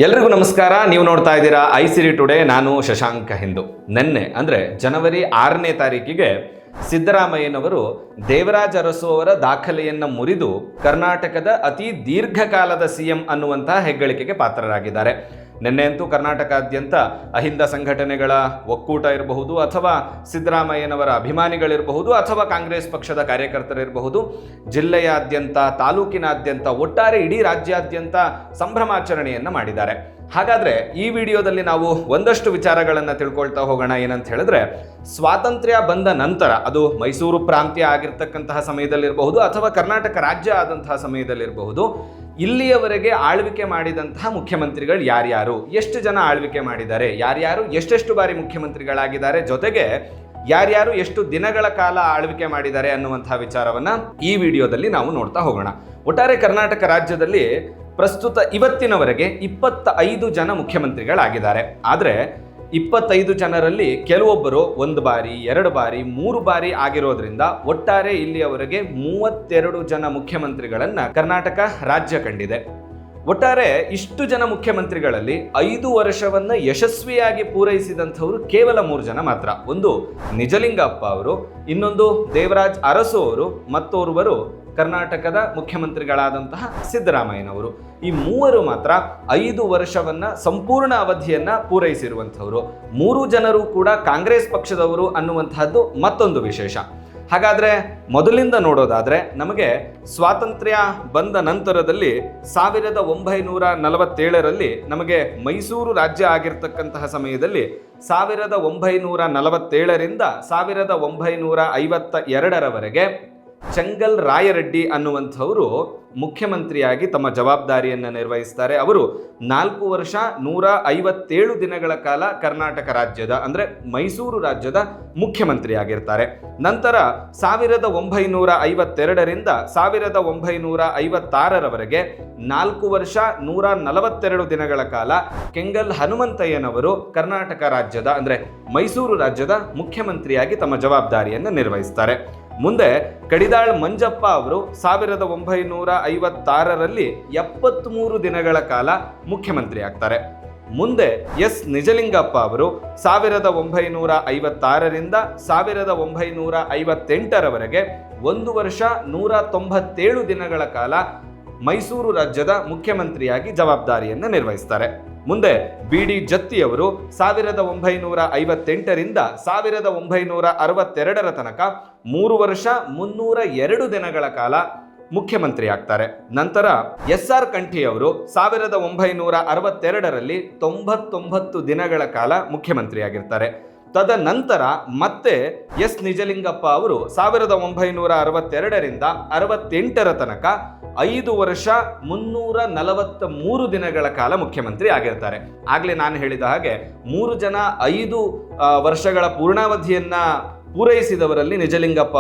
ಎಲ್ರಿಗೂ ನಮಸ್ಕಾರ. ನೀವು ನೋಡ್ತಾ ಇದ್ದೀರಾ ಐಸಿರಿ ಟುಡೇ. ನಾನು ಶಶಾಂಕ ಹಿಂದೂ. ನಿನ್ನೆ ಅಂದರೆ ಜನವರಿ 6ನೇ ತಾರೀಕಿಗೆ ಸಿದ್ದರಾಮಯ್ಯನವರು ದೇವರಾಜ ಅರಸು ಅವರ ದಾಖಲೆಯನ್ನು ಮುರಿದು ಕರ್ನಾಟಕದ ಅತಿ ದೀರ್ಘಕಾಲದ ಸಿಎಂ ಅನ್ನುವಂತಹ ಹೆಗ್ಗಳಿಕೆಗೆ ಪಾತ್ರರಾಗಿದ್ದಾರೆ. ನಿನ್ನೆಂತೂ ಕರ್ನಾಟಕಾದ್ಯಂತ ಅಹಿಂದ ಸಂಘಟನೆಗಳ ಒಕ್ಕೂಟ ಇರಬಹುದು, ಅಥವಾ ಸಿದ್ದರಾಮಯ್ಯನವರ ಅಭಿಮಾನಿಗಳಿರಬಹುದು, ಅಥವಾ ಕಾಂಗ್ರೆಸ್ ಪಕ್ಷದ ಕಾರ್ಯಕರ್ತರಿರಬಹುದು, ಜಿಲ್ಲೆಯಾದ್ಯಂತ, ತಾಲೂಕಿನಾದ್ಯಂತ, ಒಟ್ಟಾರೆ ಇಡೀ ರಾಜ್ಯಾದ್ಯಂತ ಸಂಭ್ರಮಾಚರಣೆಯನ್ನು ಮಾಡಿದ್ದಾರೆ. ಹಾಗಾದರೆ ಈ ವಿಡಿಯೋದಲ್ಲಿ ನಾವು ಒಂದಷ್ಟು ವಿಚಾರಗಳನ್ನು ತಿಳ್ಕೊಳ್ತಾ ಹೋಗೋಣ. ಏನಂತ ಹೇಳಿದ್ರೆ, ಸ್ವಾತಂತ್ರ್ಯ ಬಂದ ನಂತರ, ಅದು ಮೈಸೂರು ಪ್ರಾಂತ್ಯ ಆಗಿರ್ತಕ್ಕಂತಹ ಸಮಯದಲ್ಲಿರಬಹುದು ಅಥವಾ ಕರ್ನಾಟಕ ರಾಜ್ಯ ಆದಂತಹ ಸಮಯದಲ್ಲಿರಬಹುದು, ಇಲ್ಲಿಯವರೆಗೆ ಆಳ್ವಿಕೆ ಮಾಡಿದಂತಹ ಮುಖ್ಯಮಂತ್ರಿಗಳು ಯಾರ್ಯಾರು, ಎಷ್ಟು ಜನ ಆಳ್ವಿಕೆ ಮಾಡಿದ್ದಾರೆ, ಯಾರ್ಯಾರು ಎಷ್ಟೆಷ್ಟು ಬಾರಿ ಮುಖ್ಯಮಂತ್ರಿಗಳಾಗಿದ್ದಾರೆ, ಜೊತೆಗೆ ಯಾರ್ಯಾರು ಎಷ್ಟು ದಿನಗಳ ಕಾಲ ಆಳ್ವಿಕೆ ಮಾಡಿದ್ದಾರೆ ಅನ್ನುವಂತಹ ವಿಚಾರವನ್ನ ಈ ವಿಡಿಯೋದಲ್ಲಿ ನಾವು ನೋಡ್ತಾ ಹೋಗೋಣ. ಒಟ್ಟಾರೆ ಕರ್ನಾಟಕ ರಾಜ್ಯದಲ್ಲಿ ಪ್ರಸ್ತುತ ಇವತ್ತಿನವರೆಗೆ 25 ಜನ ಮುಖ್ಯಮಂತ್ರಿಗಳಾಗಿದ್ದಾರೆ. ಆದರೆ 25 ಜನರಲ್ಲಿ ಕೆಲವೊಬ್ಬರು 1 ಬಾರಿ, 2 ಬಾರಿ, 3 ಬಾರಿ ಆಗಿರೋದ್ರಿಂದ ಒಟ್ಟಾರೆ ಇಲ್ಲಿಯವರೆಗೆ 32 ಜನ ಮುಖ್ಯಮಂತ್ರಿಗಳನ್ನ ಕರ್ನಾಟಕ ರಾಜ್ಯ ಕಂಡಿದೆ. ಒಟ್ಟಾರೆ ಇಷ್ಟು ಜನ ಮುಖ್ಯಮಂತ್ರಿಗಳಲ್ಲಿ 5 ವರ್ಷವನ್ನ ಯಶಸ್ವಿಯಾಗಿ ಪೂರೈಸಿದಂಥವರು ಕೇವಲ 3 ಜನ ಮಾತ್ರ. ಒಂದು ನಿಜಲಿಂಗಪ್ಪ ಅವರು, ಇನ್ನೊಂದು ದೇವರಾಜ್ ಅರಸು ಅವರು, ಮತ್ತೋರ್ವರು ಕರ್ನಾಟಕದ ಮುಖ್ಯಮಂತ್ರಿಗಳಾದಂತಹ ಸಿದ್ದರಾಮಯ್ಯನವರು. ಈ 3 ಮಾತ್ರ 5 ವರ್ಷವನ್ನ ಸಂಪೂರ್ಣ ಅವಧಿಯನ್ನ ಪೂರೈಸಿರುವಂಥವರು. 3 ಜನರು ಕೂಡ ಕಾಂಗ್ರೆಸ್ ಪಕ್ಷದವರು ಅನ್ನುವಂತಹದ್ದು ಮತ್ತೊಂದು ವಿಶೇಷ. ಹಾಗಾದ್ರೆ ಮೊದಲಿಂದ ನೋಡೋದಾದ್ರೆ, ನಮಗೆ ಸ್ವಾತಂತ್ರ್ಯ ಬಂದ ನಂತರದಲ್ಲಿ 1947ರಲ್ಲಿ ನಮಗೆ ಮೈಸೂರು ರಾಜ್ಯ ಆಗಿರ್ತಕ್ಕಂತಹ ಸಮಯದಲ್ಲಿ 1947ರಿಂದ 1952ರವರೆಗೆ ಚೆಂಗಲ್ ರಾಯರೆಡ್ಡಿ ಅನ್ನುವಂಥವರು ಮುಖ್ಯಮಂತ್ರಿಯಾಗಿ ತಮ್ಮ ಜವಾಬ್ದಾರಿಯನ್ನು ನಿರ್ವಹಿಸ್ತಾರೆ. ಅವರು 4 ವರ್ಷ 157 ದಿನಗಳ ಕಾಲ ಕರ್ನಾಟಕ ರಾಜ್ಯದ ಅಂದರೆ ಮೈಸೂರು ರಾಜ್ಯದ ಮುಖ್ಯಮಂತ್ರಿಯಾಗಿರ್ತಾರೆ. ನಂತರ 1952ರಿಂದ 1956ರವರೆಗೆ 4 ವರ್ಷ 142 ದಿನಗಳ ಕಾಲ ಕೆಂಗಲ್ ಹನುಮಂತಯ್ಯನವರು ಕರ್ನಾಟಕ ರಾಜ್ಯದ ಅಂದರೆ ಮೈಸೂರು ರಾಜ್ಯದ ಮುಖ್ಯಮಂತ್ರಿಯಾಗಿ ತಮ್ಮ ಜವಾಬ್ದಾರಿಯನ್ನು ನಿರ್ವಹಿಸ್ತಾರೆ. ಮುಂದೆ ಕಡಿದಾಳ್ ಮಂಜಪ್ಪ ಅವರು 1956ರಲ್ಲಿ 73 ದಿನಗಳ ಕಾಲ ಮುಖ್ಯಮಂತ್ರಿ ಆಗ್ತಾರೆ. ಮುಂದೆ ಎಸ್ ನಿಜಲಿಂಗಪ್ಪ ಅವರು 1956ರಿಂದ 1958ರವರೆಗೆ 1 ವರ್ಷ 197 ದಿನಗಳ ಕಾಲ ಮೈಸೂರು ರಾಜ್ಯದ ಮುಖ್ಯಮಂತ್ರಿಯಾಗಿ ಜವಾಬ್ದಾರಿಯನ್ನು ನಿರ್ವಹಿಸ್ತಾರೆ. ಮುಂದೆ ಬಿ ಡಿ ಜತ್ತಿಯವರು 1958ರಿಂದ 1962ರ ತನಕ 3 ವರ್ಷ 302 ದಿನಗಳ ಕಾಲ ಮುಖ್ಯಮಂತ್ರಿ ಆಗ್ತಾರೆ. ನಂತರ ಎಸ್ ಆರ್ ಕಂಠಿ ಅವರು 1962ರಲ್ಲಿ 99 ದಿನಗಳ ಕಾಲ ಮುಖ್ಯಮಂತ್ರಿಯಾಗಿರ್ತಾರೆ. ತದನಂತರ ಮತ್ತೆ ಎಸ್ ನಿಜಲಿಂಗಪ್ಪ ಅವರು 1962ರಿಂದ 68ರ ತನಕ 5 ವರ್ಷ 343 ದಿನಗಳ ಕಾಲ ಮುಖ್ಯಮಂತ್ರಿ ಆಗಿರ್ತಾರೆ. ಆಗಲೇ ನಾನು ಹೇಳಿದ ಹಾಗೆ 3 ಜನ 5 ವರ್ಷಗಳ ಪೂರ್ಣಾವಧಿಯನ್ನ ಪೂರೈಸಿದವರಲ್ಲಿ ನಿಜಲಿಂಗಪ್ಪ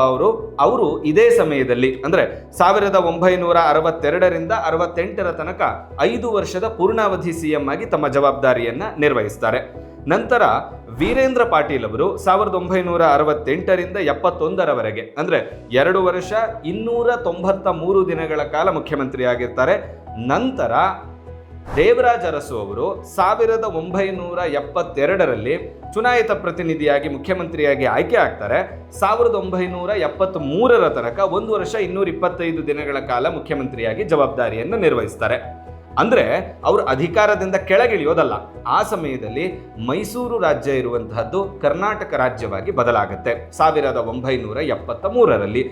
ಅವರು ಇದೇ ಸಮಯದಲ್ಲಿ ಅಂದರೆ 1962ರಿಂದ 68ರ ತನಕ 5 ವರ್ಷದ ಪೂರ್ಣಾವಧಿ ಸಿಎಂ ಆಗಿ ತಮ್ಮ ಜವಾಬ್ದಾರಿಯನ್ನ ನಿರ್ವಹಿಸ್ತಾರೆ. ನಂತರ ವೀರೇಂದ್ರ ಪಾಟೀಲ್ ಅವರು 1968ರಿಂದ 71ರವರೆಗೆ ಅಂದರೆ 2 ವರ್ಷ 293 ದಿನಗಳ ಕಾಲ ಮುಖ್ಯಮಂತ್ರಿ ಆಗಿರ್ತಾರೆ. ನಂತರ ದೇವರಾಜ ಅರಸು ಅವರು 1972ರಲ್ಲಿ ಚುನಾಯಿತ ಪ್ರತಿನಿಧಿಯಾಗಿ ಮುಖ್ಯಮಂತ್ರಿಯಾಗಿ ಆಯ್ಕೆ ಆಗ್ತಾರೆ. 1973ರ ತನಕ 1 ವರ್ಷ 225 ದಿನಗಳ ಕಾಲ ಮುಖ್ಯಮಂತ್ರಿಯಾಗಿ ಜವಾಬ್ದಾರಿಯನ್ನು ನಿರ್ವಹಿಸ್ತಾರೆ. ಅಂದ್ರೆ ಅವರು ಅಧಿಕಾರದಿಂದ ಕೆಳಗಿಳಿಯೋದಲ್ಲ. ಆ ಸಮಯದಲ್ಲಿ ಮೈಸೂರು ರಾಜ್ಯ ಇರುವಂತಹದ್ದು ಕರ್ನಾಟಕ ರಾಜ್ಯವಾಗಿ ಬದಲಾಗುತ್ತೆ 1973ರಲ್ಲಿ.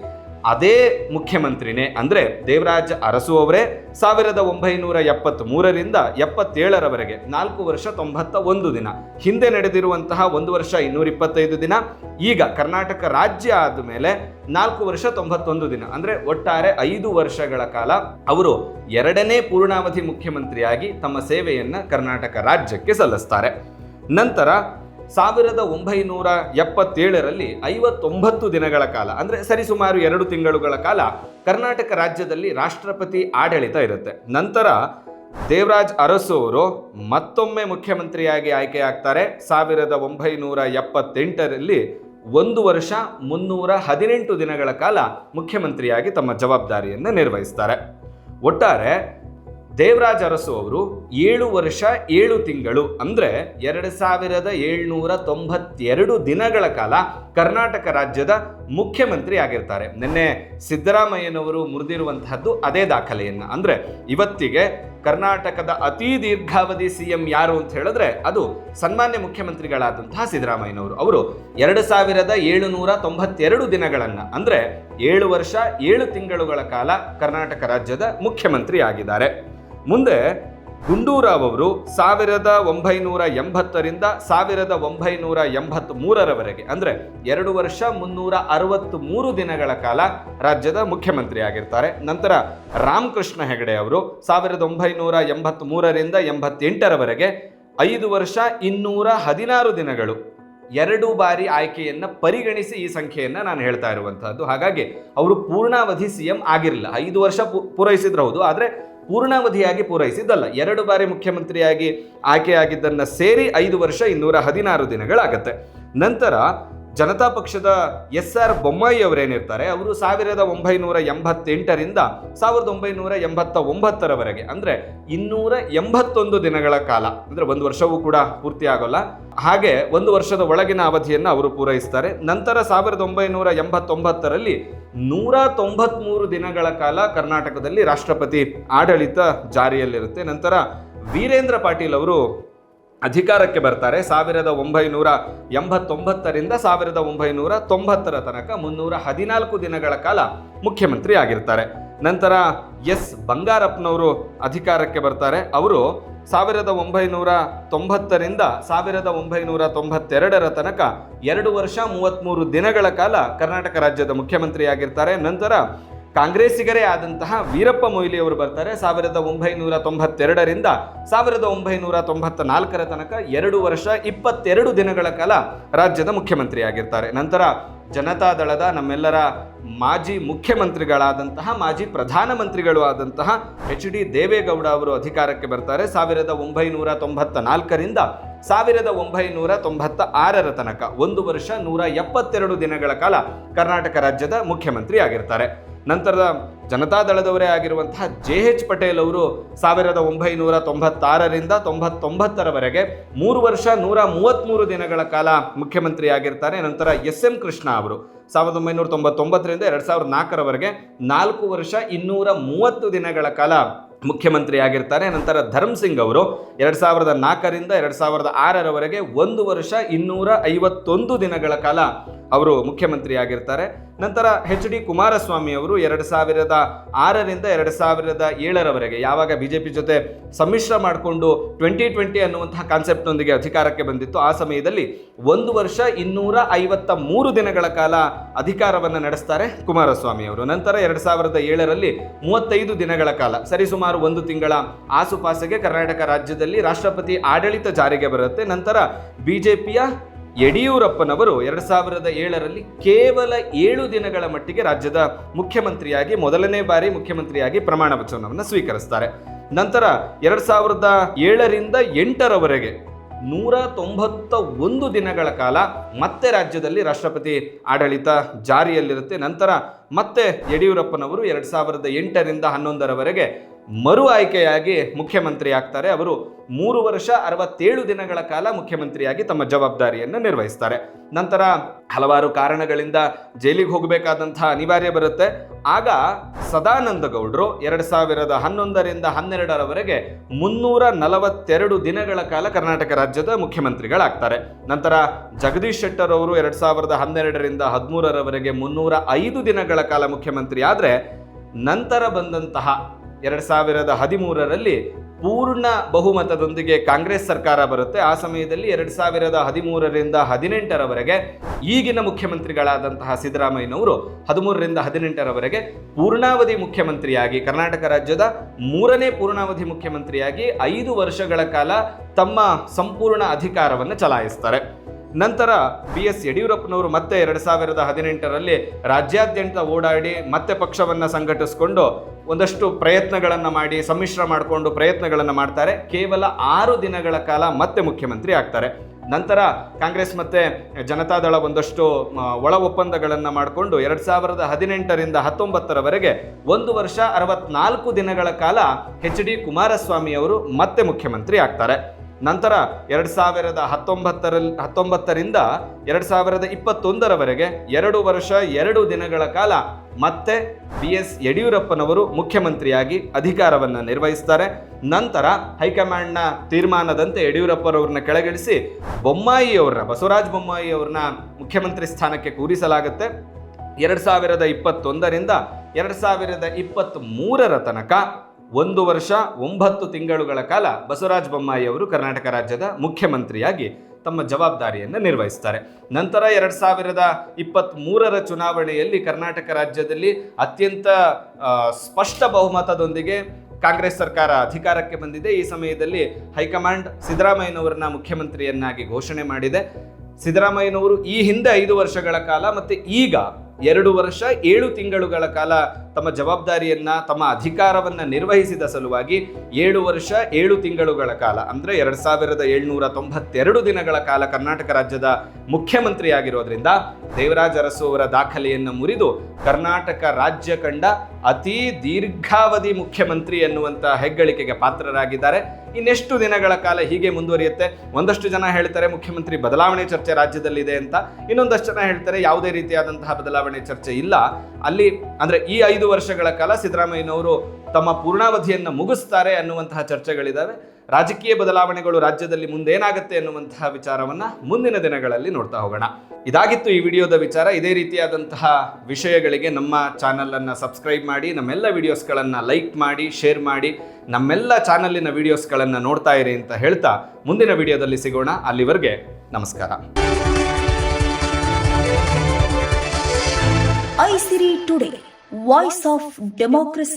ಅದೇ ಮುಖ್ಯಮಂತ್ರಿನೇ ಅಂದರೆ ದೇವರಾಜ ಅರಸು ಅವರೇ 1973ರಿಂದ 77ರವರೆಗೆ 4 ವರ್ಷ 91 ದಿನ ಹಿಂದೆ ನಡೆದಿರುವಂತಹ 1 ವರ್ಷ 225 ದಿನ, ಈಗ ಕರ್ನಾಟಕ ರಾಜ್ಯ ಆದ ಮೇಲೆ 4 ವರ್ಷ 91 ದಿನ ಅಂದರೆ ಒಟ್ಟಾರೆ 5 ವರ್ಷಗಳ ಕಾಲ ಅವರು 2ನೇ ಪೂರ್ಣಾವಧಿ ಮುಖ್ಯಮಂತ್ರಿಯಾಗಿ ತಮ್ಮ ಸೇವೆಯನ್ನ ಕರ್ನಾಟಕ ರಾಜ್ಯಕ್ಕೆ ಸಲ್ಲಿಸ್ತಾರೆ. ನಂತರ 1977ರಲ್ಲಿ 59 ದಿನಗಳ ಕಾಲ ಅಂದರೆ ಸರಿಸುಮಾರು 2 ತಿಂಗಳುಗಳ ಕಾಲ ಕರ್ನಾಟಕ ರಾಜ್ಯದಲ್ಲಿ ರಾಷ್ಟ್ರಪತಿ ಆಡಳಿತ ಇರುತ್ತೆ. ನಂತರ ದೇವರಾಜ್ ಅರಸು ಅವರು ಮತ್ತೊಮ್ಮೆ ಮುಖ್ಯಮಂತ್ರಿಯಾಗಿ ಆಯ್ಕೆ ಆಗ್ತಾರೆ. 1978ರಲ್ಲಿ 1 ವರ್ಷ 318 ದಿನಗಳ ಕಾಲ ಮುಖ್ಯಮಂತ್ರಿಯಾಗಿ ತಮ್ಮ ಜವಾಬ್ದಾರಿಯನ್ನು ನಿರ್ವಹಿಸ್ತಾರೆ. ಒಟ್ಟಾರೆ ದೇವರಾಜ ಅರಸು ಅವರು 7 ವರ್ಷ 7 ತಿಂಗಳು ಅಂದರೆ 2792 ದಿನಗಳ ಕಾಲ ಕರ್ನಾಟಕ ರಾಜ್ಯದ ಮುಖ್ಯಮಂತ್ರಿ ಆಗಿರ್ತಾರೆ. ನಿನ್ನೆ ಸಿದ್ದರಾಮಯ್ಯನವರು ಮುರಿದಿರುವಂತಹದ್ದು ಅದೇ ದಾಖಲೆಯನ್ನ. ಅಂದ್ರೆ ಇವತ್ತಿಗೆ ಕರ್ನಾಟಕದ ಅತಿ ದೀರ್ಘಾವಧಿ ಸಿಎಂ ಯಾರು ಅಂತ ಹೇಳಿದ್ರೆ ಅದು ಸನ್ಮಾನ್ಯ ಮುಖ್ಯಮಂತ್ರಿಗಳಾದಂತಹ ಸಿದ್ದರಾಮಯ್ಯನವರು. ಅವರು 2792 ದಿನಗಳನ್ನ ಅಂದ್ರೆ 7 ವರ್ಷ 7 ತಿಂಗಳುಗಳ ಕಾಲ ಕರ್ನಾಟಕ ರಾಜ್ಯದ ಮುಖ್ಯಮಂತ್ರಿ ಆಗಿದ್ದಾರೆ. ಮುಂದೆ ಗುಂಡೂರಾವ್ ಅವರು 1980ರಿಂದ 1983ರವರೆಗೆ ಅಂದ್ರೆ 2 ವರ್ಷ 363 ದಿನಗಳ ಕಾಲ ರಾಜ್ಯದ ಮುಖ್ಯಮಂತ್ರಿ ಆಗಿರ್ತಾರೆ. ನಂತರ ರಾಮಕೃಷ್ಣ ಹೆಗಡೆ ಅವರು 1983ರಿಂದ 88ರವರೆಗೆ 5 ವರ್ಷ 216 ದಿನಗಳು 2 ಬಾರಿ ಆಯ್ಕೆಯನ್ನ ಪರಿಗಣಿಸಿ ಈ ಸಂಖ್ಯೆಯನ್ನ ನಾನು ಹೇಳ್ತಾ ಇರುವಂತಹದ್ದು. ಹಾಗಾಗಿ ಅವರು ಪೂರ್ಣಾವಧಿ ಸಿಎಂ ಆಗಿರಲಿಲ್ಲ. 5 ವರ್ಷ ಪೂರೈಸಿದ್ರು ಹೌದು, ಆದ್ರೆ ಪೂರ್ಣಾವಧಿಯಾಗಿ ಪೂರೈಸಿದ್ದಲ್ಲ. 2 ಬಾರಿ ಮುಖ್ಯಮಂತ್ರಿಯಾಗಿ ಆಯ್ಕೆಯಾಗಿದ್ದನ್ನ ಸೇರಿ 5 ವರ್ಷ 216 ದಿನಗಳಾಗತ್ತೆ. ನಂತರ ಜನತಾ ಪಕ್ಷದ SR ಬೊಮ್ಮಾಯಿ ಅವರೇನಿರ್ತಾರೆ ಅವರು 1988ರಿಂದ 1989ರವರೆಗೆ ಅಂದ್ರೆ 281 ದಿನಗಳ ಕಾಲ, ಅಂದ್ರೆ 1 ವರ್ಷವೂ ಕೂಡ ಪೂರ್ತಿ ಆಗೋಲ್ಲ, ಹಾಗೆ 1 ವರ್ಷದ ಒಳಗಿನ ಅವಧಿಯನ್ನು ಅವರು ಪೂರೈಸ್ತಾರೆ. ನಂತರ 1989ರಲ್ಲಿ 193 ದಿನಗಳ ಕಾಲ ಕರ್ನಾಟಕದಲ್ಲಿ ರಾಷ್ಟ್ರಪತಿ ಆಡಳಿತ ಜಾರಿಯಲ್ಲಿರುತ್ತೆ. ನಂತರ ವೀರೇಂದ್ರ ಪಾಟೀಲ್ ಅವರು ಅಧಿಕಾರಕ್ಕೆ ಬರ್ತಾರೆ 1989ರಿಂದ 1990ರ ತನಕ 314 ದಿನಗಳ ಕಾಲ ಮುಖ್ಯಮಂತ್ರಿ ಆಗಿರ್ತಾರೆ. ನಂತರ ಎಸ್ ಬಂಗಾರಪ್ಪನವರು ಅಧಿಕಾರಕ್ಕೆ ಬರ್ತಾರೆ. ಅವರು 1990ರಿಂದ 1992 ತನಕ 2 ವರ್ಷ 33 ದಿನಗಳ ಕಾಲ ಕರ್ನಾಟಕ ರಾಜ್ಯದ ಮುಖ್ಯಮಂತ್ರಿ ಆಗಿರ್ತಾರೆ. ನಂತರ ಕಾಂಗ್ರೆಸ್ಸಿಗರೇ ಆದಂತಹ ವೀರಪ್ಪ ಮೊಯ್ಲಿ ಅವರು ಬರ್ತಾರೆ 1992ರಿಂದ 1994 ತನಕ 2 ವರ್ಷ 22 ದಿನಗಳ ಕಾಲ ರಾಜ್ಯದ ಮುಖ್ಯಮಂತ್ರಿ ಆಗಿರ್ತಾರೆ. ನಂತರ ಜನತಾ ದಳದ ನಮ್ಮೆಲ್ಲರ ಮಾಜಿ ಮುಖ್ಯಮಂತ್ರಿಗಳಾದಂತಹ ಮಾಜಿ ಪ್ರಧಾನಮಂತ್ರಿಗಳು ಆದಂತಹ HD ದೇವೇಗೌಡ ಅವರು ಅಧಿಕಾರಕ್ಕೆ ಬರ್ತಾರೆ 1994ರಿಂದ 1996 ತನಕ 1 ವರ್ಷ 172 ದಿನಗಳ ಕಾಲ ಕರ್ನಾಟಕ ರಾಜ್ಯದ ಮುಖ್ಯಮಂತ್ರಿ ಆಗಿರ್ತಾರೆ. ನಂತರದ ಜನತಾದಳದವರೇ ಆಗಿರುವಂತಹ JH ಪಟೇಲ್ ಅವರು 1996ರಿಂದ 99ರವರೆಗೆ 3 ವರ್ಷ 133 ದಿನಗಳ ಕಾಲ ಮುಖ್ಯಮಂತ್ರಿ ಆಗಿರ್ತಾರೆ. ನಂತರ SM ಕೃಷ್ಣ ಅವರು 1999ರಿಂದ 2004ರವರೆಗೆ 4 ವರ್ಷ 230 ದಿನಗಳ ಕಾಲ ಮುಖ್ಯಮಂತ್ರಿ ಆಗಿರ್ತಾರೆ. ನಂತರ ಧರ್ಮ್ ಸಿಂಗ್ ಅವರು 2004ರಿಂದ 2006ರವರೆಗೆ 1 ವರ್ಷ 251 ದಿನಗಳ ಕಾಲ ಅವರು ಮುಖ್ಯಮಂತ್ರಿ ಆಗಿರ್ತಾರೆ. ನಂತರ HD ಕುಮಾರಸ್ವಾಮಿ ಅವರು 2006ರಿಂದ 2007ರವರೆಗೆ ಯಾವಾಗ ಬಿಜೆಪಿ ಜೊತೆ ಸಮ್ಮಿಶ್ರ ಮಾಡಿಕೊಂಡು 2020 ಅನ್ನುವಂತಹ ಕಾನ್ಸೆಪ್ಟ್ನೊಂದಿಗೆ ಅಧಿಕಾರಕ್ಕೆ ಬಂದಿತ್ತು, ಆ ಸಮಯದಲ್ಲಿ 1 ವರ್ಷ 253 ದಿನಗಳ ಕಾಲ ಅಧಿಕಾರವನ್ನು ನಡೆಸ್ತಾರೆ ಕುಮಾರಸ್ವಾಮಿ ಅವರು. ನಂತರ 2007ರಲ್ಲಿ 35 ದಿನಗಳ ಕಾಲ ಸರಿಸುಮಾರು 1 ತಿಂಗಳ ಆಸುಪಾಸಿಗೆ ಕರ್ನಾಟಕ ರಾಜ್ಯದಲ್ಲಿ ರಾಷ್ಟ್ರಪತಿ ಆಡಳಿತ ಜಾರಿಗೆ ಬರುತ್ತೆ. ನಂತರ ಬಿಜೆಪಿಯ ಯಡಿಯೂರಪ್ಪನವರು 2007ರಲ್ಲಿ ಕೇವಲ 7 ದಿನಗಳ ಮಟ್ಟಿಗೆ ರಾಜ್ಯದ ಮುಖ್ಯಮಂತ್ರಿಯಾಗಿ ಮೊದಲನೇ ಬಾರಿ ಮುಖ್ಯಮಂತ್ರಿಯಾಗಿ ಪ್ರಮಾಣ ವಚನವನ್ನು ಸ್ವೀಕರಿಸ್ತಾರೆ. ನಂತರ 2007ರಿಂದ 8ರವರೆಗೆ 191 ದಿನಗಳ ಕಾಲ ಮತ್ತೆ ರಾಜ್ಯದಲ್ಲಿ ರಾಷ್ಟ್ರಪತಿ ಆಡಳಿತ ಜಾರಿಯಲ್ಲಿರುತ್ತೆ. ನಂತರ ಮತ್ತೆ ಯಡಿಯೂರಪ್ಪನವರು 2008ರಿಂದ 11ರವರೆಗೆ ಮರು ಆಯ್ಕೆಯಾಗಿ ಮುಖ್ಯಮಂತ್ರಿ ಆಗ್ತಾರೆ. ಅವರು 3 ವರ್ಷ 67 ದಿನಗಳ ಕಾಲ ಮುಖ್ಯಮಂತ್ರಿಯಾಗಿ ತಮ್ಮ ಜವಾಬ್ದಾರಿಯನ್ನು ನಿರ್ವಹಿಸ್ತಾರೆ. ನಂತರ ಹಲವಾರು ಕಾರಣಗಳಿಂದ ಜೈಲಿಗೆ ಹೋಗಬೇಕಾದಂತಹ ಅನಿವಾರ್ಯ ಬರುತ್ತೆ. ಆಗ ಸದಾನಂದ ಗೌಡರು 2011ರಿಂದ 12ರವರೆಗೆ 342 ದಿನಗಳ ಕಾಲ ಕರ್ನಾಟಕ ರಾಜ್ಯದ ಮುಖ್ಯಮಂತ್ರಿಗಳಾಗ್ತಾರೆ. ನಂತರ ಜಗದೀಶ್ ಶೆಟ್ಟರ್ ಅವರು 2012ರಿಂದ 13ರವರೆಗೆ 305 ದಿನಗಳ ಕಾಲ ಮುಖ್ಯಮಂತ್ರಿ ಆದರೆ ನಂತರ ಬಂದಂತಹ 2013ರಲ್ಲಿ ಪೂರ್ಣ ಬಹುಮತದೊಂದಿಗೆ ಕಾಂಗ್ರೆಸ್ ಸರ್ಕಾರ ಬರುತ್ತೆ. ಆ ಸಮಯದಲ್ಲಿ 2013ರಿಂದ 18ರವರೆಗೆ ಈಗಿನ ಮುಖ್ಯಮಂತ್ರಿಗಳಾದಂತಹ ಸಿದ್ದರಾಮಯ್ಯನವರು 13ರಿಂದ 18ರವರೆಗೆ ಪೂರ್ಣಾವಧಿ ಮುಖ್ಯಮಂತ್ರಿಯಾಗಿ ಕರ್ನಾಟಕ ರಾಜ್ಯದ 3ನೇ ಪೂರ್ಣಾವಧಿ ಮುಖ್ಯಮಂತ್ರಿಯಾಗಿ 5 ವರ್ಷಗಳ ಕಾಲ ತಮ್ಮ ಸಂಪೂರ್ಣ ಅಧಿಕಾರವನ್ನು ಚಲಾಯಿಸ್ತಾರೆ. ನಂತರ BS ಯಡಿಯೂರಪ್ಪನವರು ಮತ್ತೆ 2018ರಲ್ಲಿ ರಾಜ್ಯಾದ್ಯಂತ ಓಡಾಡಿ ಮತ್ತೆ ಪಕ್ಷವನ್ನು ಸಂಘಟಿಸಿಕೊಂಡು ಒಂದಷ್ಟು ಪ್ರಯತ್ನಗಳನ್ನು ಮಾಡಿ ಸಮ್ಮಿಶ್ರ ಮಾಡಿಕೊಂಡು ಪ್ರಯತ್ನಗಳನ್ನು ಮಾಡ್ತಾರೆ. ಕೇವಲ 6 ದಿನಗಳ ಕಾಲ ಮತ್ತೆ ಮುಖ್ಯಮಂತ್ರಿ ಆಗ್ತಾರೆ. ನಂತರ ಕಾಂಗ್ರೆಸ್ ಮತ್ತು ಜನತಾದಳ ಒಂದಷ್ಟು ಒಳ ಒಪ್ಪಂದಗಳನ್ನು ಮಾಡಿಕೊಂಡು 2018ರಿಂದ 19ರವರೆಗೆ 1 ವರ್ಷ 64 ದಿನಗಳ ಕಾಲ HD ಕುಮಾರಸ್ವಾಮಿ ಅವರು ಮತ್ತೆ ಮುಖ್ಯಮಂತ್ರಿ ಆಗ್ತಾರೆ. ನಂತರ 2019ರಿಂದ 2021ರವರೆಗೆ 2 ವರ್ಷ 2 ದಿನಗಳ ಕಾಲ ಮತ್ತೆ BS ಯಡಿಯೂರಪ್ಪನವರು ಮುಖ್ಯಮಂತ್ರಿಯಾಗಿ ಅಧಿಕಾರವನ್ನು ನಿರ್ವಹಿಸ್ತಾರೆ. ನಂತರ ಹೈಕಮಾಂಡ್ನ ತೀರ್ಮಾನದಂತೆ ಯಡಿಯೂರಪ್ಪರವ್ರನ್ನ ಕೆಳಗಿಳಿಸಿ ಬಸವರಾಜ ಬೊಮ್ಮಾಯಿ ಅವ್ರನ್ನ ಮುಖ್ಯಮಂತ್ರಿ ಸ್ಥಾನಕ್ಕೆ ಕೂರಿಸಲಾಗುತ್ತೆ. 2021ರಿಂದ 2023ರ ತನಕ 1 ವರ್ಷ 9 ತಿಂಗಳುಗಳ ಕಾಲ ಬಸವರಾಜ ಬೊಮ್ಮಾಯಿ ಅವರು ಕರ್ನಾಟಕ ರಾಜ್ಯದ ಮುಖ್ಯಮಂತ್ರಿಯಾಗಿ ತಮ್ಮ ಜವಾಬ್ದಾರಿಯನ್ನು ನಿರ್ವಹಿಸ್ತಾರೆ. ನಂತರ 2023ರ ಚುನಾವಣೆಯಲ್ಲಿ ಕರ್ನಾಟಕ ರಾಜ್ಯದಲ್ಲಿ ಅತ್ಯಂತ ಸ್ಪಷ್ಟ ಬಹುಮತದೊಂದಿಗೆ ಕಾಂಗ್ರೆಸ್ ಸರ್ಕಾರ ಅಧಿಕಾರಕ್ಕೆ ಬಂದಿದೆ. ಈ ಸಮಯದಲ್ಲಿ ಹೈಕಮಾಂಡ್ ಸಿದ್ದರಾಮಯ್ಯನವರನ್ನ ಮುಖ್ಯಮಂತ್ರಿಯನ್ನಾಗಿ ಘೋಷಣೆ ಮಾಡಿದೆ. ಸಿದ್ದರಾಮಯ್ಯನವರು ಈ ಹಿಂದೆ 5 ವರ್ಷಗಳ ಕಾಲ ಮತ್ತು ಈಗ 2 ವರ್ಷ 7 ತಿಂಗಳುಗಳ ಕಾಲ ತಮ್ಮ ಜವಾಬ್ದಾರಿಯನ್ನ ತಮ್ಮ ಅಧಿಕಾರವನ್ನು ನಿರ್ವಹಿಸಿದ ಸಲುವಾಗಿ 7 ವರ್ಷ 7 ತಿಂಗಳುಗಳ ಕಾಲ ಅಂದರೆ 2792 ದಿನಗಳ ಕಾಲ ಕರ್ನಾಟಕ ರಾಜ್ಯದ ಮುಖ್ಯಮಂತ್ರಿ ಆಗಿರೋದ್ರಿಂದ ದೇವರಾಜ ಅರಸು ಅವರ ದಾಖಲೆಯನ್ನು ಮುರಿದು ಕರ್ನಾಟಕ ರಾಜ್ಯ ಕಂಡ ಅತಿ ದೀರ್ಘಾವಧಿ ಮುಖ್ಯಮಂತ್ರಿ ಎನ್ನುವಂಥ ಹೆಗ್ಗಳಿಕೆಗೆ ಪಾತ್ರರಾಗಿದ್ದಾರೆ. ಇನ್ನೆಷ್ಟು ದಿನಗಳ ಕಾಲ ಹೀಗೆ ಮುಂದುವರಿಯುತ್ತೆ? ಒಂದಷ್ಟು ಜನ ಹೇಳ್ತಾರೆ ಮುಖ್ಯಮಂತ್ರಿ ಬದಲಾವಣೆ ಚರ್ಚೆ ರಾಜ್ಯದಲ್ಲಿದೆ ಅಂತ, ಇನ್ನೊಂದಷ್ಟು ಜನ ಹೇಳ್ತಾರೆ ಯಾವುದೇ ರೀತಿಯಾದಂತಹ ಬದಲಾವಣೆ ಚರ್ಚೆ ಇಲ್ಲ. ಅಲ್ಲಿ ಅಂದರೆ ಈ 5 ವರ್ಷಗಳ ಕಾಲ ಸಿದ್ದರಾಮಯ್ಯನವರು ತಮ್ಮ ಪೂರ್ಣಾವಧಿಯನ್ನು ಮುಗಿಸ್ತಾರೆ ಅನ್ನುವಂತಹ ಚರ್ಚೆಗಳಿದ್ದಾವೆ. ರಾಜಕೀಯ ಬದಲಾವಣೆಗಳು ರಾಜ್ಯದಲ್ಲಿ ಮುಂದೇನಾಗುತ್ತೆ ಅನ್ನುವಂತಹ ವಿಚಾರವನ್ನ ಮುಂದಿನ ದಿನಗಳಲ್ಲಿ ನೋಡ್ತಾ ಹೋಗೋಣ. ಇದಾಗಿತ್ತು ಈ ವಿಡಿಯೋದ ವಿಚಾರ. ಇದೇ ರೀತಿಯಾದಂತಹ ವಿಷಯಗಳಿಗೆ ನಮ್ಮ ಚಾನಲನ್ನು ಸಬ್ಸ್ಕ್ರೈಬ್ ಮಾಡಿ, ನಮ್ಮೆಲ್ಲ ವಿಡಿಯೋಸ್ಗಳನ್ನು ಲೈಕ್ ಮಾಡಿ, ಶೇರ್ ಮಾಡಿ, ನಮ್ಮೆಲ್ಲ ಚಾನಲಿನ ವಿಡಿಯೋಸ್ಗಳನ್ನು ನೋಡ್ತಾ ಇರಿ ಅಂತ ಹೇಳ್ತಾ ಮುಂದಿನ ವಿಡಿಯೋದಲ್ಲಿ ಸಿಗೋಣ. ಅಲ್ಲಿವರೆಗೆ ನಮಸ್ಕಾರ. ಐಸಿರಿ ಟುಡೇ, ವಾಯ್ಸ್ ಆಫ್ ಡೆಮೋಕ್ರಸಿ.